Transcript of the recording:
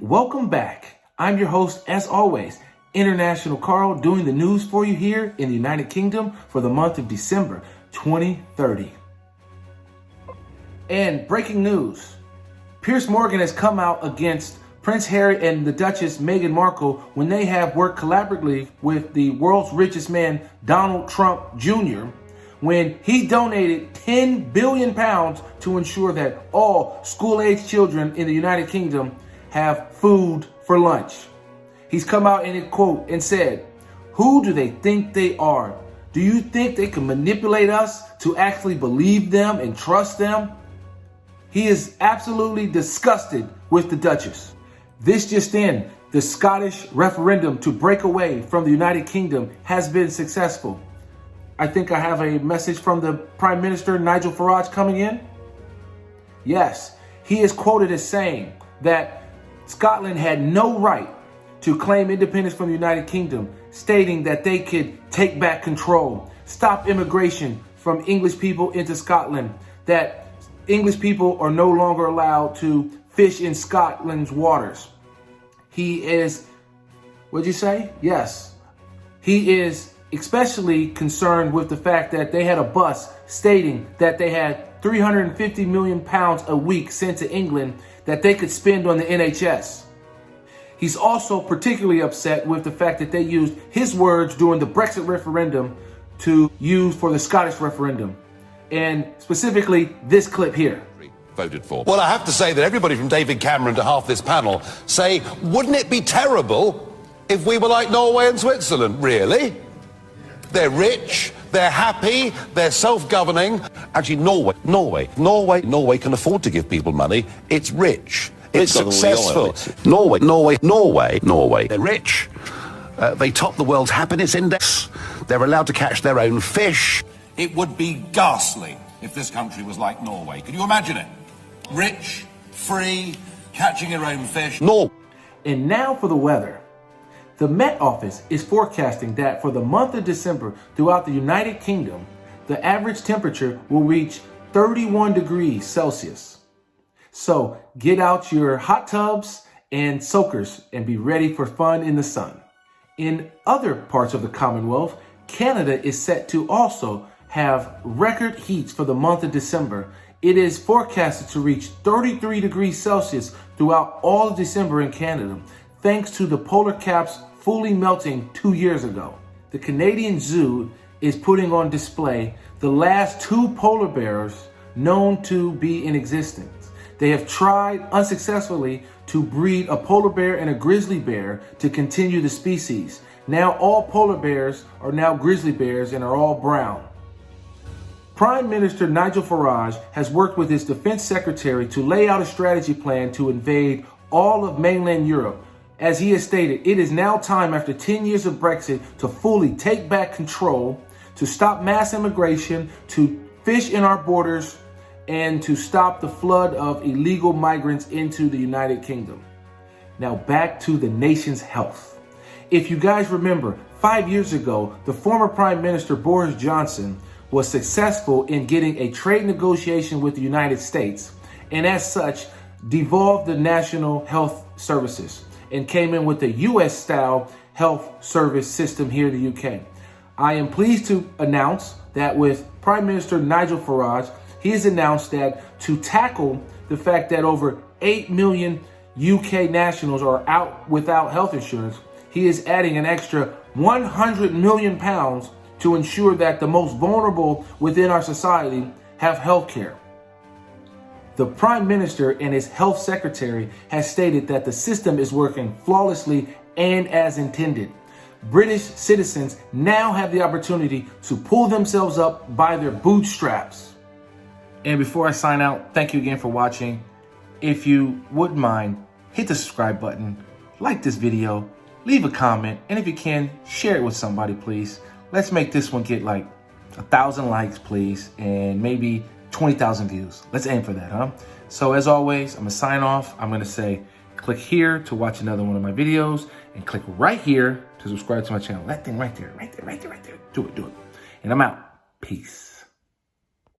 welcome back. I'm your host, as always, International Carl, doing the news for you here in the United Kingdom for the month of December 2030. And breaking news, Piers Morgan has come out against Prince Harry and the Duchess Meghan Markle when they have worked collaboratively with the world's richest man, Donald Trump Jr., when he donated £10 billion to ensure that all school-age children in the United Kingdom have food for lunch. He's come out in a quote and said, "Who do they think they are? Do you think they can manipulate us to actually believe them and trust them?" He is absolutely disgusted with the Duchess. This just in, the Scottish referendum to break away from the United Kingdom has been successful. I think I have a message from the Prime Minister, Nigel Farge, coming in. Yes, he is quoted as saying that Scotland had no right to claim independence from the United Kingdom, stating that they could take back control, stop immigration from English people into Scotland, that English people are no longer allowed to fish in Scotland's waters. He is, what'd you say? Yes. He is especially concerned with the fact that they had a bus stating that they had £350 million a week sent to England that they could spend on the NHS. He's also particularly upset with the fact that they used his words during the Brexit referendum to use for the Scottish referendum. And specifically this clip here. Voted for. Well, I have to say that everybody from David Cameron to half this panel say, wouldn't it be terrible if we were like Norway and Switzerland, really? They're rich, they're happy, they're self-governing. Actually, Norway can afford to give people money. It's rich. It's successful. Norway. They're rich. They top the world's happiness index. They're allowed to catch their own fish. It would be ghastly if this country was like Norway. Can you imagine it? Rich, free, catching your own fish. And now for the weather. The Met Office is forecasting that for the month of December throughout the United Kingdom, the average temperature will reach 31 degrees Celsius. So get out your hot tubs and soakers and be ready for fun in the sun. In other parts of the Commonwealth, Canada is set to also have record heats for the month of December. It is forecasted to reach 33 degrees Celsius throughout all of December in Canada, thanks to the polar caps fully melting 2 years ago. The Canadian Zoo is putting on display the last 2 polar bears known to be in existence. They have tried unsuccessfully to breed a polar bear and a grizzly bear to continue the species. Now all polar bears are now grizzly bears and are all brown. Prime Minister Nigel Farge has worked with his defense secretary to lay out a strategy plan to invade all of mainland Europe. As he has stated, it is now time after 10 years of Brexit to fully take back control, to stop mass immigration, to fish in our borders, and to stop the flood of illegal migrants into the United Kingdom. Now back to the nation's health. If you guys remember, 5 years ago, the former Prime Minister Boris Johnson was successful in getting a trade negotiation with the United States, and as such, devolved the national health services and came in with a US-style health service system here in the UK. I am pleased to announce that with Prime Minister Nigel Farge, he has announced that to tackle the fact that over 8 million UK nationals are out without health insurance, he is adding an extra £100 million to ensure that the most vulnerable within our society have health care. The Prime Minister and his health secretary has stated that the system is working flawlessly and as intended. British citizens now have the opportunity to pull themselves up by their bootstraps. And before I sign out, thank you again for watching. If you wouldn't mind, hit the subscribe button, like this video, leave a comment, and if you can, share it with somebody, please. Let's make this one get like 1,000 likes, please, and maybe 20,000 views. Let's aim for that, huh? So as always, I'm gonna sign off. I'm gonna say, click here to watch another one of my videos, and click right here to subscribe to my channel. That thing right there. Do it. And I'm out. Peace.